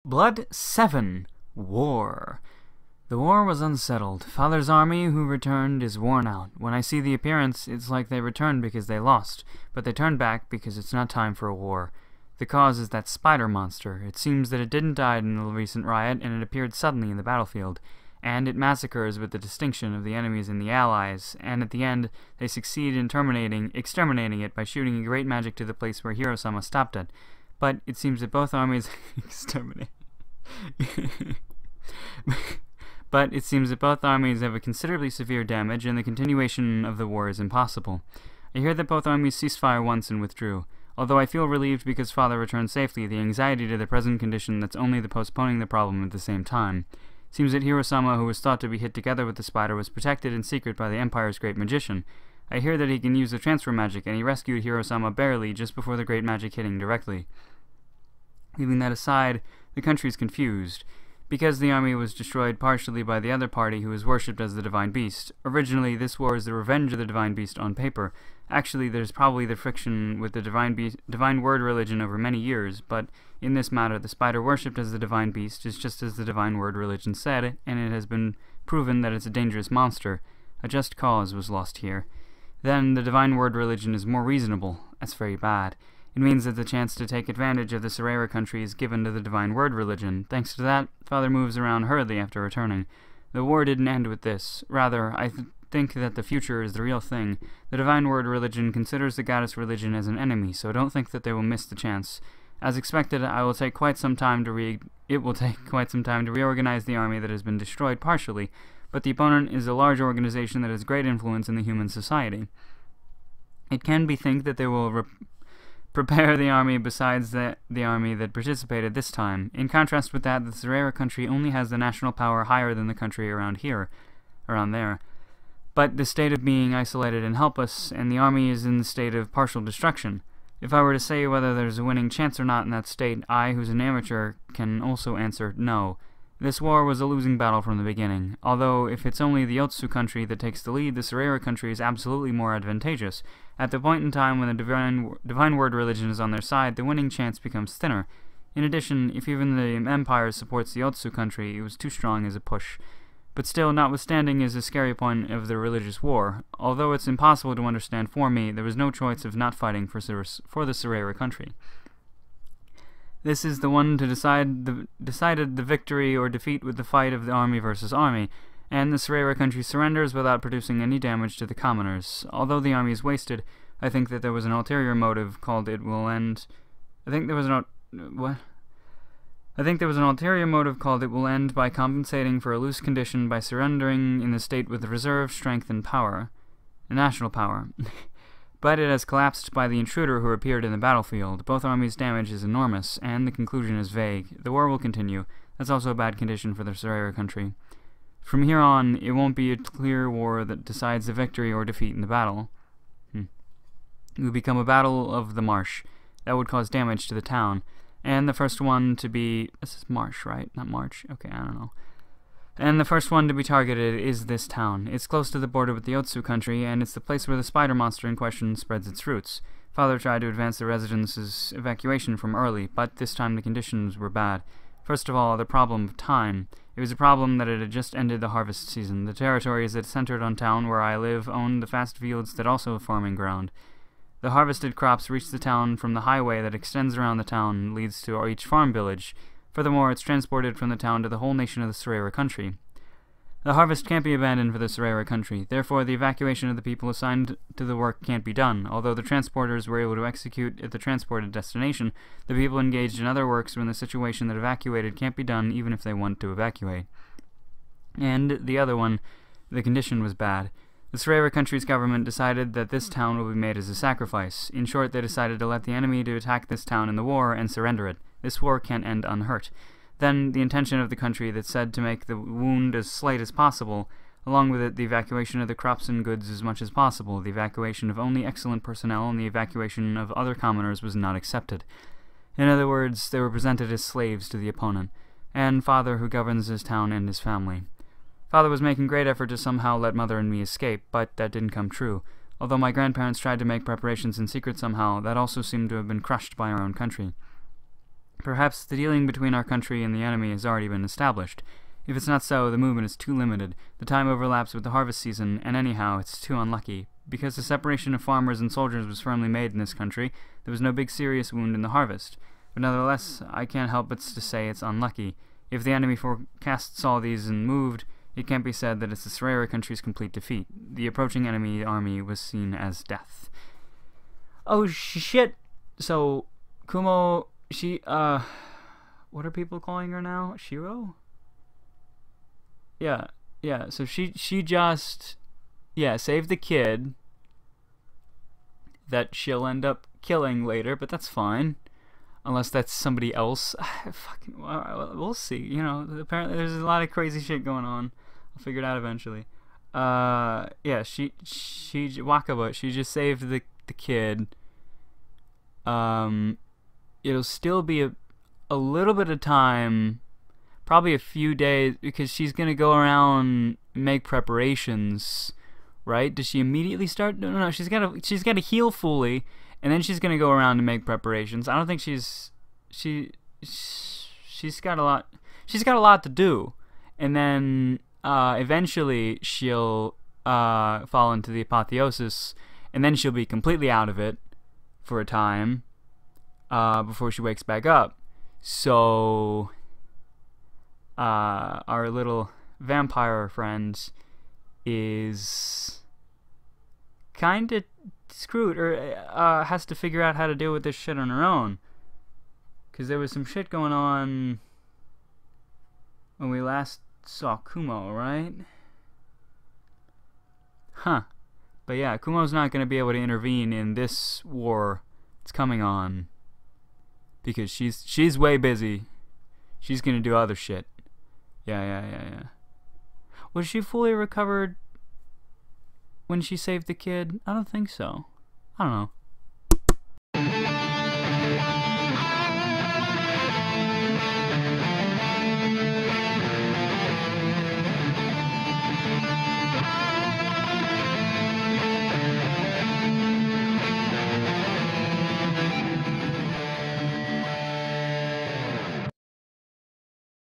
Blood 7. War. The war was unsettled. Father's army, who returned, is worn out. When I see the appearance, it's like they returned because they lost, but they turned back because it's not time for a war. The cause is that spider monster. It seems that it didn't die in the recent riot, and it appeared suddenly in the battlefield. And it massacres with the distinction of the enemies and the allies, and at the end, they succeed in exterminating it by shooting a great magic to the place where Hiro-sama stopped it. But it seems that both armies But it seems that both armies have a considerably severe damage, and the continuation of the war is impossible. I hear that both armies ceased fire once and withdrew. Although I feel relieved because father returned safely, the anxiety to the present condition that's only the postponing the problem at the same time. Seems that Hiro-sama, who was thought to be hit together with the spider, was protected in secret by the Empire's great magician. I hear that he can use the transfer magic, and he rescued Hiro-sama barely just before the great magic hitting directly. Leaving that aside, the country's confused. Because the army was destroyed partially by the other party who is worshipped as the Divine Beast. Originally, this war is the revenge of the Divine Beast on paper. Actually, there's probably the friction with the Divine Word religion over many years, but in this matter, the spider worshipped as the Divine Beast is just as the Divine Word religion said, and it has been proven that it's a dangerous monster. A just cause was lost here. Then, the Divine Word religion is more reasonable. That's very bad. It means that the chance to take advantage of the Serera country is given to the Divine Word religion. Thanks to that, father moves around hurriedly after returning. The war didn't end with this. Rather, I think that the future is the real thing. The Divine Word religion considers the goddess religion as an enemy, so don't think that they will miss the chance. As expected, it will take quite some time to reorganize the army that has been destroyed partially, but the opponent is a large organization that has great influence in the human society. It can be think that they will prepare the army besides the army that participated this time. In contrast with that, the Serera country only has the national power higher than the country around there. But the state of being isolated and helpless, and the army is in the state of partial destruction. If I were to say whether there's a winning chance or not in that state, I, who's an amateur, can also answer no. This war was a losing battle from the beginning, although if it's only the Otsu country that takes the lead, the Serera country is absolutely more advantageous. At the point in time when the Divine Word religion is on their side, the winning chance becomes thinner. In addition, if even the Empire supports the Otsu country, it was too strong as a push. But still, notwithstanding is the scary point of the religious war. Although it's impossible to understand for me, there was no choice of not fighting for the Serera country. This is the one to decided the victory or defeat with the fight of the army versus army, and the Serera country surrenders without producing any damage to the commoners. Although the army is wasted, I think that there was an ulterior motive called it will end. I think there was an ulterior motive called it will end by compensating for a loose condition by surrendering in the state with reserve, strength, and power. National power. But it has collapsed by the intruder who appeared in the battlefield. Both armies' damage is enormous, and the conclusion is vague. The war will continue. That's also a bad condition for the Serera country. From here on, it won't be a clear war that decides the victory or defeat in the battle. It will become a battle of the marsh. That would cause damage to the town. And the first one to be... This is marsh, right? Not march. Okay, I don't know. And the first one to be targeted is this town. It's close to the border with the Otsu country, and it's the place where the spider monster in question spreads its roots. Father tried to advance the residents' evacuation from early, but this time the conditions were bad. First of all, the problem of time. It was a problem that it had just ended the harvest season. The territories that centered on town where I live owned the vast fields that also have farming ground. The harvested crops reach the town from the highway that extends around the town and leads to each farm village. Furthermore, it's transported from the town to the whole nation of the Serera country. The harvest can't be abandoned for the Serera country, therefore the evacuation of the people assigned to the work can't be done. Although the transporters were able to execute at the transported destination, the people engaged in other works were in the situation that evacuated can't be done even if they want to evacuate. And the other one, the condition was bad. The Serera country's government decided that this town will be made as a sacrifice. In short, they decided to let the enemy to attack this town in the war and surrender it. This war can't end unhurt. Then, the intention of the country that said to make the wound as slight as possible, along with it the evacuation of the crops and goods as much as possible, the evacuation of only excellent personnel, and the evacuation of other commoners was not accepted. In other words, they were presented as slaves to the opponent, and father who governs his town and his family. Father was making great effort to somehow let mother and me escape, but that didn't come true. Although my grandparents tried to make preparations in secret somehow, that also seemed to have been crushed by our own country. Perhaps the dealing between our country and the enemy has already been established. If it's not so, the movement is too limited. The time overlaps with the harvest season, and anyhow, it's too unlucky. Because the separation of farmers and soldiers was firmly made in this country, there was no big serious wound in the harvest. But nevertheless, I can't help but to say it's unlucky. If the enemy forecasts all these and moved, it can't be said that it's the Serera country's complete defeat. The approaching enemy army was seen as death. Oh shit! So, Kumo, what are people calling her now? Shiro? Yeah, so she just, saved the kid that she'll end up killing later, but that's fine. Unless that's somebody else. We'll see. You know, apparently there's a lot of crazy shit going on. I'll figure it out eventually. Wakaba, she just saved the kid. It'll still be a little bit of time, probably a few days, because she's gonna go around and make preparations, right? Does she immediately start? No, she's gotta heal fully, and then she's gonna go around and make preparations. I don't think she's got a lot to do, and then eventually she'll fall into the apotheosis, and then she'll be completely out of it for a time before she wakes back up. So our little vampire friend is kind of screwed, or has to figure out how to deal with this shit on her own, because there was some shit going on when we last saw Kumo, right? But yeah, Kumo's not going to be able to intervene in this war that's coming on, because she's way busy. She's going to do other shit. Yeah. Was she fully recovered when she saved the kid? I don't think so. I don't know.